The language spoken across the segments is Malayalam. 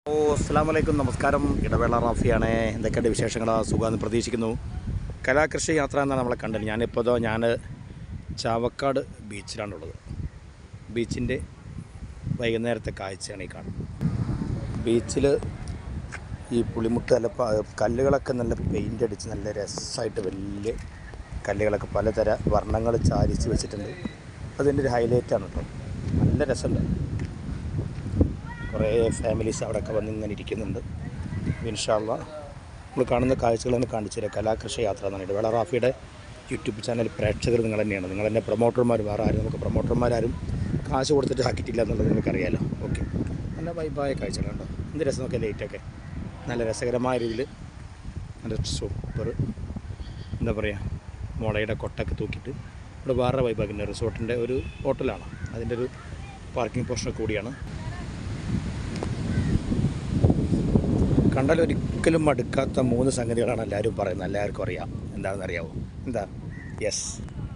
അസ്സലാമലൈക്കും, നമസ്കാരം. ഇടവേള റാഫിയാണ്. എന്തൊക്കെയുണ്ട് വിശേഷങ്ങൾ? സുഖമെന്ന് പ്രതീക്ഷിക്കുന്നു. കലാകൃഷി യാത്ര എന്നാണ് നമ്മളെ കണ്ടത്. ഞാൻ ചാവക്കാട് ബീച്ചിലാണുള്ളത്. ബീച്ചിൻ്റെ വൈകുന്നേരത്തെ കാഴ്ചയാണ് ഈ കാണുന്നത്. ബീച്ചിൽ ഈ പുളിമുട്ട് നല്ല കല്ലുകളൊക്കെ നല്ല പെയിൻ്റ് അടിച്ച് നല്ല രസമായിട്ട് വലിയ കല്ലുകളൊക്കെ പലതര വർണ്ണങ്ങൾ ചാലിച്ച് വെച്ചിട്ടുണ്ട്. അതിൻ്റെ ഒരു ഹൈലൈറ്റാണ് കേട്ടോ. നല്ല രസമുണ്ട്. കുറേ ഫാമിലീസ് അവിടെയൊക്കെ വന്ന് ഇങ്ങനെ ഇരിക്കുന്നുണ്ട്. ഇൻഷാ അല്ലാഹ് നമ്മൾ കാണുന്ന കാഴ്ചകൾ തന്നെ കാണിച്ചു തരാം. കലാകൃഷി യാത്ര എന്നാണ്. ഇടവേള റാഫിയുടെ യൂട്യൂബ് ചാനൽ പ്രേക്ഷകർ നിങ്ങൾ തന്നെയാണ്. നിങ്ങൾ തന്നെ പ്രൊമോട്ടർമാർ. വേറെ ആരും നമുക്ക് പ്രൊമോട്ടർമാരും കാശ് കൊടുത്തിട്ട് ആക്കിയിട്ടില്ല എന്നുള്ളത് നിങ്ങൾക്കറിയാമല്ലോ. ഓക്കെ, നല്ല വൈബായ കാഴ്ചകളുണ്ടോ? എന്ത് രസം നോക്കിയാൽ ലൈറ്റൊക്കെ നല്ല രസകരമായ രീതിയിൽ നല്ല സൂപ്പർ എന്താ പറയുക, മുളയുടെ കൊട്ടൊക്കെ തൂക്കിയിട്ട് ഇവിടെ വേറെ വൈബാക്കുന്ന റിസോർട്ടിൻ്റെ ഒരു ഹോട്ടലാണ്. അതിൻ്റെ ഒരു പാർക്കിംഗ് പോർഷൻ കൂടിയാണ്. കണ്ടാൽ ഒരിക്കലും മടുക്കാത്ത 3 സംഗതികളാണ് എല്ലാവരും പറയുന്നത്. എല്ലാവർക്കും അറിയാം. എന്താണെന്ന് അറിയാമോ? എന്താ? യെസ്,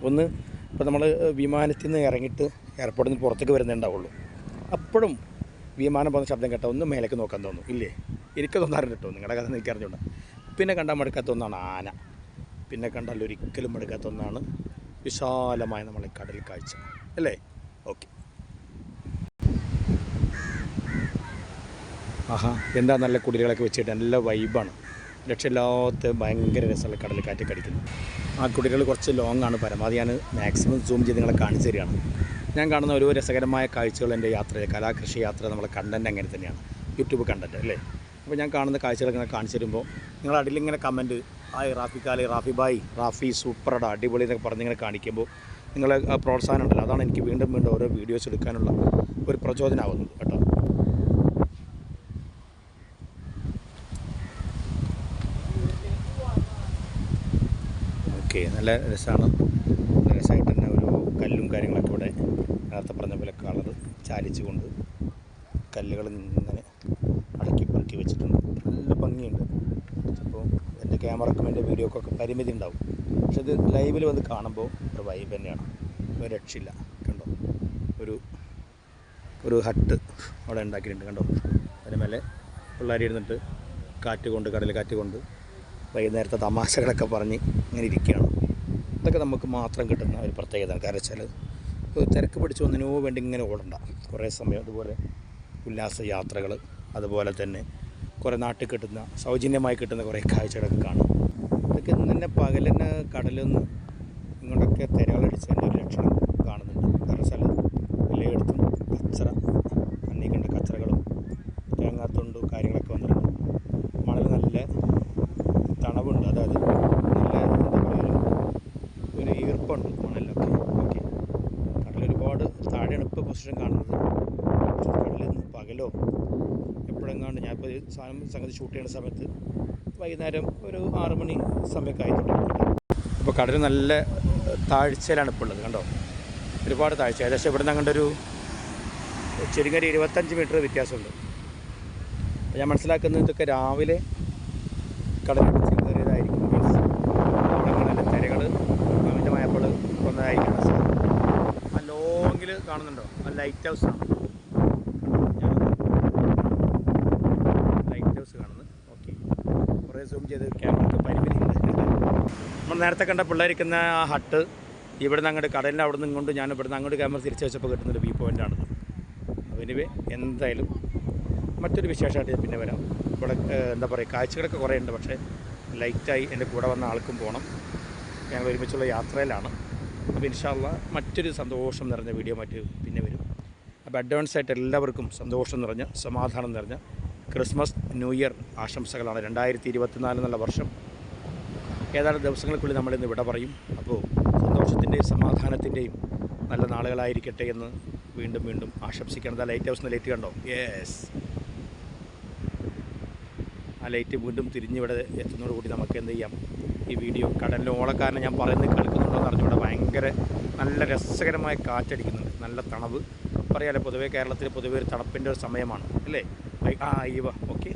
ഒന്ന്, ഇപ്പോൾ നമ്മൾ വിമാനത്തിൽ നിന്ന് ഇറങ്ങിയിട്ട് എയർപോർട്ടിൽ നിന്ന് പുറത്തേക്ക് വരുന്നുണ്ടാവുള്ളൂ. അപ്പോഴും വിമാനം പോകുന്ന ശബ്ദം കേട്ടാൽ ഒന്ന് മേലേക്ക് നോക്കാൻ തോന്നും, ഇല്ലേ? എനിക്ക് തോന്നാറുണ്ട് കേട്ടോ. നിങ്ങളുടെ കഥ എനിക്ക് അറിഞ്ഞുകൊണ്ട്. പിന്നെ കണ്ടാൽ മടുക്കാത്ത ഒന്നാണ് ആന. പിന്നെ കണ്ടാൽ ഒരിക്കലും മടുക്കാത്ത ഒന്നാണ് വിശാലമായ നമ്മളെ കടൽ കാഴ്ച, അല്ലേ? ഓക്കെ. ആഹാ, എന്താ നല്ല കുടിലുകളൊക്കെ വെച്ചിട്ട് നല്ല വൈബാണ്. രക്ഷയില്ലാത്ത ഭയങ്കര രസമുള്ള കടൽ കാറ്റൊക്കെ അടിക്കുന്നു. ആ കുടിലുകൾ കുറച്ച് ലോങ്ങാണ്. പരമാവധി ഞാൻ മാക്സിമം സൂം ചെയ്ത് നിങ്ങളെ കാണിച്ചു തരികയാണ്. ഞാൻ കാണുന്ന ഓരോ രസകരമായ കാഴ്ചകൾ എൻ്റെ യാത്രയിൽ, കലാകൃഷി യാത്ര നമ്മളെ കണ്ടൻറ്റ് അങ്ങനെ തന്നെയാണ്, യൂട്യൂബ് കണ്ടൻറ്റ് അല്ലേ? അപ്പോൾ ഞാൻ കാണുന്ന കാഴ്ചകളൊക്കെ ഇങ്ങനെ കാണിച്ചു തരുമ്പോൾ നിങ്ങൾ അടിയിലിങ്ങനെ കമൻറ്റ് ഹായ് റാഫി കാലി, റാഫി ബായ്, റാഫി സൂപ്പറടാ, അടിപൊളി എന്നൊക്കെ പറഞ്ഞിങ്ങനെ കാണിക്കുമ്പോൾ നിങ്ങളെ പ്രോത്സാഹനം ഉണ്ടല്ലോ, അതാണ് എനിക്ക് വീണ്ടും വീണ്ടും ഓരോ വീഡിയോസ് എടുക്കാനുള്ള ഒരു പ്രചോദനമാകുന്നത് കേട്ടോ. ഓക്കെ, നല്ല രസമാണ്. നല്ല രസമായിട്ട് തന്നെ ഒരു കല്ലും കാര്യങ്ങളൊക്കെ ഇവിടെ നേരത്തെ പറഞ്ഞ പോലെ കളറ് ചാലിച്ചുകൊണ്ട് കല്ലുകൾ ഇങ്ങനെ അടക്കി പെറുക്കി വെച്ചിട്ടുണ്ട്. നല്ല ഭംഗിയുണ്ട്. അപ്പോൾ എൻ്റെ ക്യാമറക്കും എൻ്റെ വീഡിയോക്കൊക്കെ പരിമിതി ഉണ്ടാവും. പക്ഷെ ഇത് ലൈവിൽ വന്ന് കാണുമ്പോൾ ഒരു വൈബ് തന്നെയാണ്, ഒരു രക്ഷയില്ല. കണ്ടോ, ഒരു ഹട്ട് അവിടെ ഉണ്ടാക്കിയിട്ടുണ്ട്. കണ്ടോ, അതിന് മേലെ പിള്ളേർ ഇരുന്നിട്ട് കാറ്റ് കൊണ്ട്, കടൽ കാറ്റ് കൊണ്ട് വൈകുന്നേരത്തെ തമാശകളൊക്കെ പറഞ്ഞ് ഇങ്ങനെ ഇരിക്കുകയാണ്. ഇതൊക്കെ നമുക്ക് മാത്രം കിട്ടുന്ന ഒരു പ്രത്യേകത. കാരണം വെച്ചാൽ തിരക്ക് പിടിച്ച് ഒന്നിനോ വേണ്ടി ഇങ്ങനെ ഓടണ്ട കുറേ സമയം. അതുപോലെ ഉല്ലാസ യാത്രകൾ, അതുപോലെ തന്നെ കുറേ നാട്ടിൽ കിട്ടുന്ന സൗജന്യമായി കിട്ടുന്ന കുറേ കാഴ്ചകളൊക്കെ കാണും. ഇതൊക്കെ തന്നെ പകലെന്നെ കടലൊന്ന് ഇങ്ങോട്ടൊക്കെ തിരകളടിച്ചതിൻ്റെ ഒരു ലക്ഷണം കാണുന്നുണ്ട്. കാരണം വെച്ചാൽ എല്ലായിടത്തും കച്ചറ, അന്നീ കണ്ട കച്ചറകളും തേങ്ങാത്തൊണ്ടും കാര്യങ്ങളൊക്കെ വന്നിട്ടുണ്ട്. മണൽ നല്ല തണവുണ്ട്, അതായത് നല്ല എന്താ പറയുക, ഒരു ഈർപ്പുണ്ട് മണലിലൊക്കെ. ഓക്കെ, കടലൊരുപാട് താഴെയാണ് ഇപ്പോൾ പൊസിഷൻ കാണുന്നത്. കടലിൽ നിന്ന് പകലോ എപ്പോഴെങ്ങാണ്ട് ഞാനിപ്പോൾ സംഗതി ഷൂട്ട് ചെയ്യുന്ന സമയത്ത് വൈകുന്നേരം ഒരു 6 മണി സമയമൊക്കെ ആയിട്ടുണ്ട്. അപ്പോൾ കടൽ നല്ല താഴ്ചയിലാണ് ഇപ്പോൾ ഉള്ളത്. കണ്ടോ, ഒരുപാട് താഴ്ച. ഏകദേശം ഇവിടെ നിന്ന് അങ്ങോട്ടൊരു ചുരുങ്ങൊരു 25 മീറ്റർ വ്യത്യാസമുണ്ട്. അപ്പോൾ ഞാൻ മനസ്സിലാക്കുന്നത് ഇതൊക്കെ രാവിലെ കടലിടിച്ച് കയറിയതായിരിക്കും. അവിടെ നല്ല തിരകൾ അമിതമായപ്പോൾ കൊന്നതായിരിക്കും. ആ ലോങ്ങിൽ കാണുന്നുണ്ടോ, ആ ലൈറ്റ് ഹൗസാണ്. ലൈറ്റ് ഹൗസ് കാണുന്നത്. ഓക്കെ, കുറേ സൂം ചെയ്ത് ക്യാമറയ്ക്ക് പരിമിതിയുണ്ട്. നമ്മൾ നേരത്തെ കണ്ട പിള്ളേരിക്കുന്ന ആ ഹട്ട് ഇവിടെ നിന്ന് അങ്ങോട്ട് കടലിൻ്റെ അവിടെ നിന്ന് ഇങ്ങോട്ട്, ഞാൻ ഇവിടെ നിന്ന് അങ്ങോട്ട് ക്യാമറ തിരിച്ച് വെച്ചപ്പോൾ കിട്ടുന്നൊരു വ്യൂ പോയിൻ്റാണത്. അതിന് എന്തായാലും മറ്റൊരു വിശേഷമായിട്ട് പിന്നെ വരാം. ഇവിടെ എന്താ പറയുക, കാഴ്ചകളൊക്കെ കുറേ ഉണ്ട്. പക്ഷേ ലൈറ്റായി എൻ്റെ കൂടെ വന്ന ആൾക്കും പോകണം. ഞങ്ങൾ ഒരുമിച്ചുള്ള യാത്രയിലാണ്. അപ്പോൾ ഇൻഷാ അല്ലാഹ് മറ്റൊരു സന്തോഷം നിറഞ്ഞ വീഡിയോ പിന്നെ വരും. അപ്പോൾ അഡ്വാൻസായിട്ട് എല്ലാവർക്കും സന്തോഷം നിറഞ്ഞ, സമാധാനം നിറഞ്ഞ ക്രിസ്മസ് ന്യൂ ഇയർ ആശംസകളാണ്. 2024 എന്നുള്ള വർഷം ഏതാനും ദിവസങ്ങൾക്കുള്ളിൽ നമ്മളിന്ന് വിട പറയും. അപ്പോൾ സന്തോഷത്തിൻ്റെയും സമാധാനത്തിൻ്റെയും നല്ല നാളുകളായിരിക്കട്ടെ എന്ന് വീണ്ടും വീണ്ടും ആശംസിക്കുന്നത്. ആ ലൈറ്റ് ഹൗസിന് ലൈറ്റ് കണ്ടോ? യെസ്, ആ ലൈറ്റ് വീണ്ടും തിരിഞ്ഞിവിടെ എത്തുന്നതോടുകൂടി നമുക്ക് എന്ത് ചെയ്യാം, ഈ വീഡിയോ കടലിലെ ഓളക്കാരനെ ഞാൻ പറയുന്നത് കേൾക്കുന്നുണ്ടോ എന്ന് അറിഞ്ഞുകൂടെ. ഭയങ്കര നല്ല രസകരമായ കാറ്റടിക്കുന്നുണ്ട്, നല്ല തണവ്. പറയാമല്ലോ, പൊതുവേ കേരളത്തിൽ പൊതുവേ ഒരു തണുപ്പിൻ്റെ ഒരു സമയമാണ് അല്ലേ? ഓക്കെ,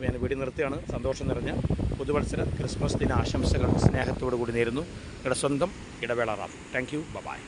ഞാൻ വീഡിയോ നിർത്തുകയാണ്. സന്തോഷം നിറഞ്ഞ പുതുവത്സര ക്രിസ്മസ് ദിന ആശംസകൾ സ്നേഹത്തോടു കൂടി നേരുന്നു. നിങ്ങളുടെ സ്വന്തം ഇടവേള റാഫി. Thank you, by.